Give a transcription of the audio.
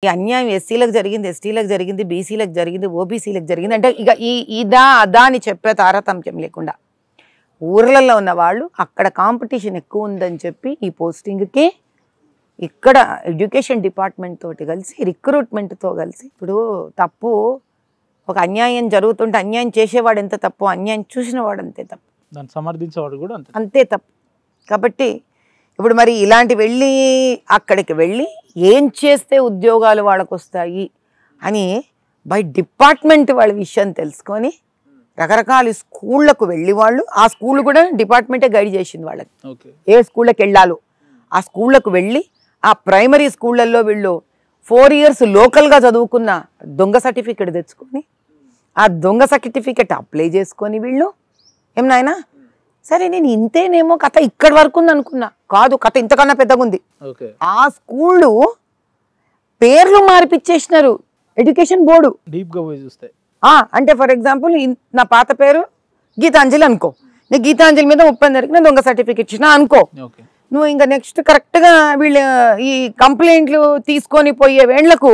ఈ అన్యాయం ఎస్సీలకు జరిగింది, ఎస్టీలకు జరిగింది, బీసీలకు జరిగింది, ఓబీసీలకు జరిగింది అంటే ఇక ఇదా అదా అని చెప్పే తారతమ్యం లేకుండా ఊర్లలో ఉన్న వాళ్ళు అక్కడ కాంపిటీషన్ ఎక్కువ ఉందని చెప్పి ఈ పోస్టింగ్కి ఇక్కడ ఎడ్యుకేషన్ డిపార్ట్మెంట్ తోటి కలిసి రిక్రూట్మెంట్తో కలిసి ఇప్పుడు తప్పు ఒక అన్యాయం జరుగుతుంటే అన్యాయం చేసేవాడు ఎంత తప్పు, అన్యాయం చూసిన వాడు అంతే తప్పు, దాన్ని సమర్థించేవాడు కూడా అంతే తప్పు. కాబట్టి ఇప్పుడు మరి ఇలాంటి వెళ్ళి అక్కడికి వెళ్ళి ఏం చేస్తే ఉద్యోగాలు వాళ్ళకు వస్తాయి అని బై డిపార్ట్మెంట్ వాళ్ళ విషయం తెలుసుకొని రకరకాల స్కూళ్ళకు వెళ్ళి వాళ్ళు ఆ స్కూల్ కూడా డిపార్ట్మెంటే గైడ్ చేసింది వాళ్ళకి ఏ స్కూళ్ళకి వెళ్ళాలో ఆ స్కూళ్ళకు వెళ్ళి ఆ ప్రైమరీ స్కూళ్ళల్లో వీళ్ళు 4 years లోకల్గా చదువుకున్న దొంగ సర్టిఫికెట్ తెచ్చుకొని ఆ దొంగ సర్టిఫికెట్ అప్లై చేసుకొని వీళ్ళు ఏం నాయనా సరే నేను ఇంతేనేమో కథ ఇక్కడి వరకు ఉంది అనుకున్నా, కాదు కథ ఇంతకన్నా పెద్దగా ఉంది. ఆ స్కూళ్ళు పేర్లు మార్పిచ్చేసినారు ఎడ్యుకేషన్ బోర్డు డీప్గా పోయి చూస్తే. అంటే ఫర్ ఎగ్జాంపుల్ నా పాత పేరు గీతాంజలి అనుకో, నేను గీతాంజలి మీద 30 నేను దొంగ సర్టిఫికెట్ ఇచ్చిన అనుకో, నువ్వు ఇంకా నెక్స్ట్ కరెక్ట్గా వీళ్ళు ఈ కంప్లైంట్లు తీసుకొని పోయే వేళ్లకు